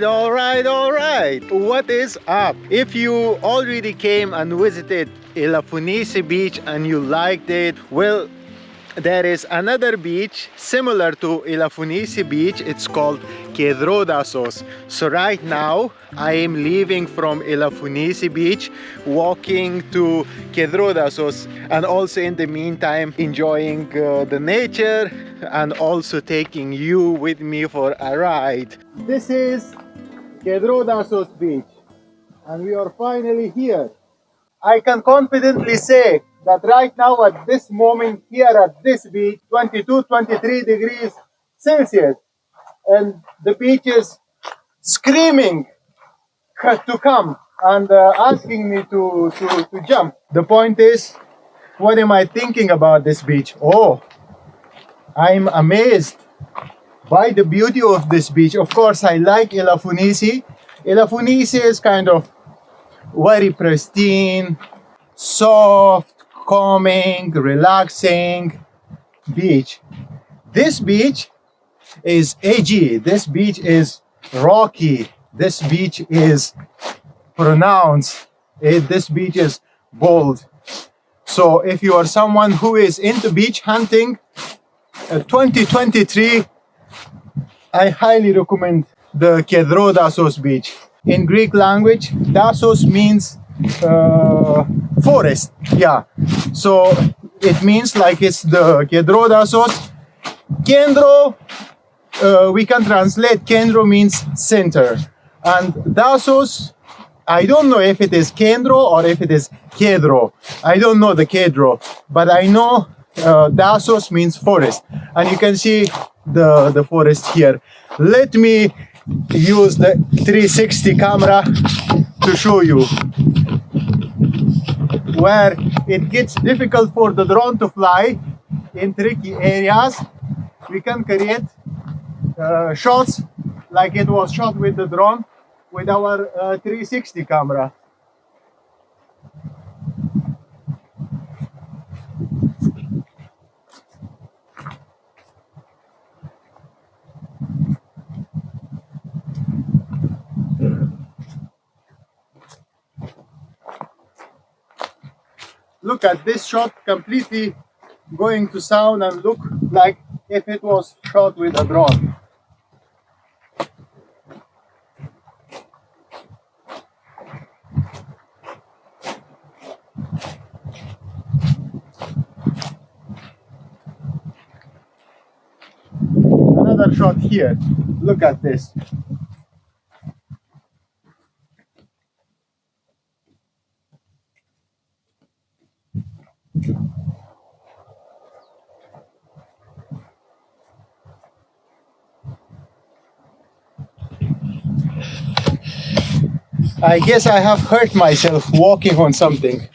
all right. What is up? If you already came and visited Elafonisi Beach and you liked it, well, there is another beach similar to Elafonisi Beach. It's called Kedrodasos. So right now I am leaving from Elafonisi Beach, walking to Kedrodasos, and also in the meantime enjoying the nature and also taking you with me for a ride. This is Kedrodasos Beach and we are finally here. I can confidently say that right now at this moment here at this beach, 23 degrees Celsius, and the beach is screaming to come and asking me to jump. The point is, what am I thinking about this beach? Oh, I'm amazed by the beauty of this beach. Of course, I like Elafonisi. Elafonisi is kind of very pristine, soft, calming, relaxing beach. This beach is edgy. This beach is rocky. This beach is pronounced. This beach is bold. So if you are someone who is into beach hunting, 2023, I highly recommend the Kedrodasos beach. In Greek language, Dasos means forest. Yeah. So it means like it's the Kedrodasos. Kendro, we can translate Kendro means center. And Dasos, I don't know if it is Kendro or if it is Kedro. I don't know the Kedro, but I know Dasos means forest. And you can see the forest here. Let me use the 360 camera to show you where it gets difficult for the drone to fly in tricky areas. We can create shots like it was shot with the drone with our 360 camera. Look at this shot, completely going to sound and look like if it was shot with a drone. Another shot here. Look at this. I guess I have hurt myself walking on something.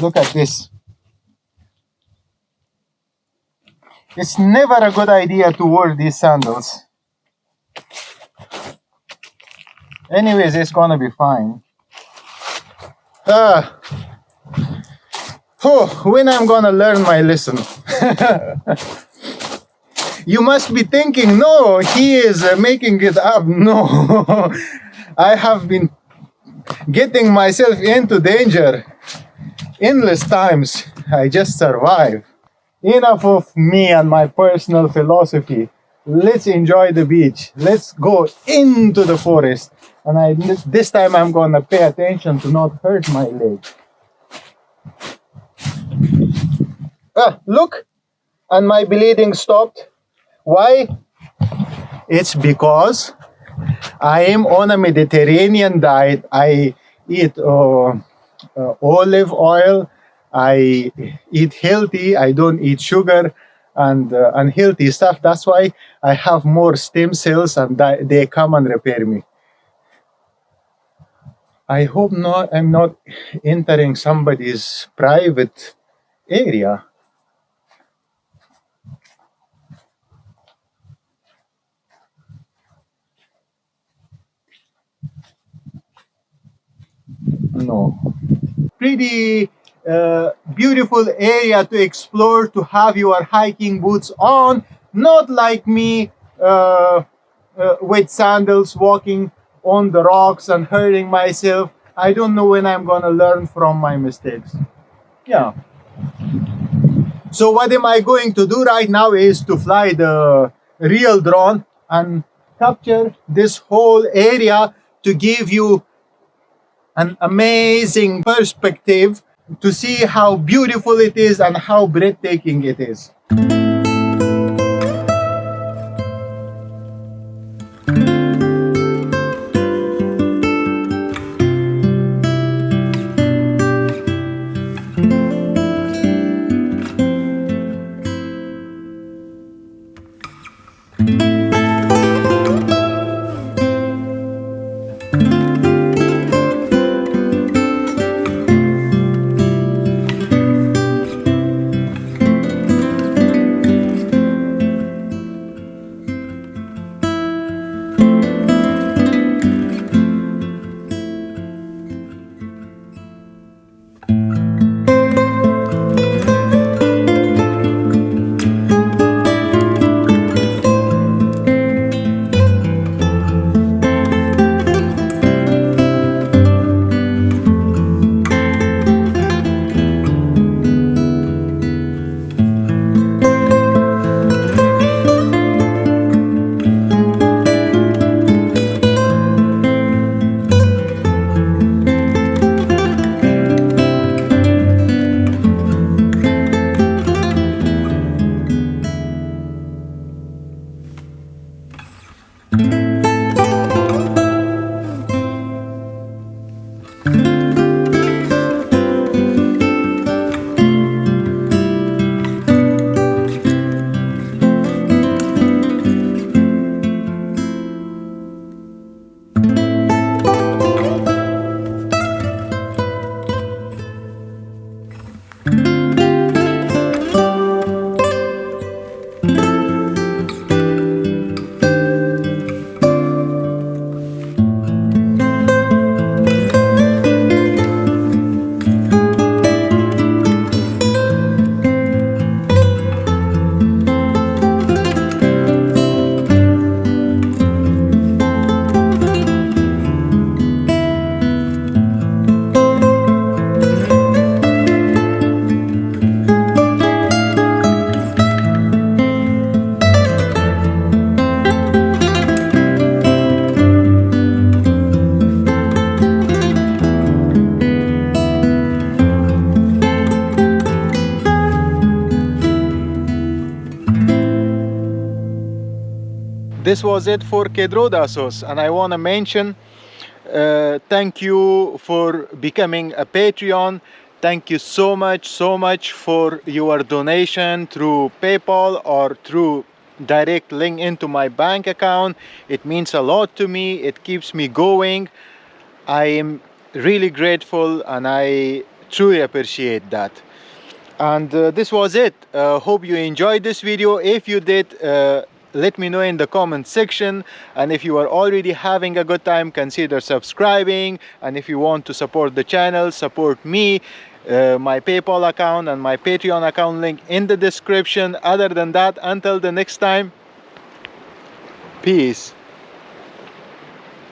Look at this. It's never a good idea to wear these sandals. Anyways, it's gonna be fine. When I'm gonna learn my lesson? You must be thinking, no, he is making it up. No, I have been getting myself into danger endless times. I just survive. Enough of me and my personal philosophy. Let's enjoy the beach. Let's go into the forest. And this time I'm gonna pay attention to not hurt my leg. Look, and my bleeding stopped. Why? It's because I am on a Mediterranean diet. I eat olive oil. I eat healthy. I don't eat sugar and unhealthy stuff. That's why I have more stem cells and they come and repair me. I hope not. I'm not entering somebody's private area. No. Pretty beautiful area to explore, to have your hiking boots on, not like me with sandals walking on the rocks and hurting myself. I don't know when I'm gonna learn from my mistakes. Yeah. So what am I going to do right now is to fly the real drone and capture this whole area to give you an amazing perspective to see how beautiful it is and how breathtaking it is. This was it for Kedrodasos, and I want to mention thank you for becoming a Patreon. Thank you so much for your donation through PayPal or through direct link into my bank account. It means a lot to me. It keeps me going. I am really grateful and I truly appreciate that. And this was it. Hope you enjoyed this video. If you did, let me know in the comment section, and if you are already having a good time, consider subscribing. And if you want to support the channel, support me, my PayPal account and my Patreon account link in the description. Other than that, until the next time, peace.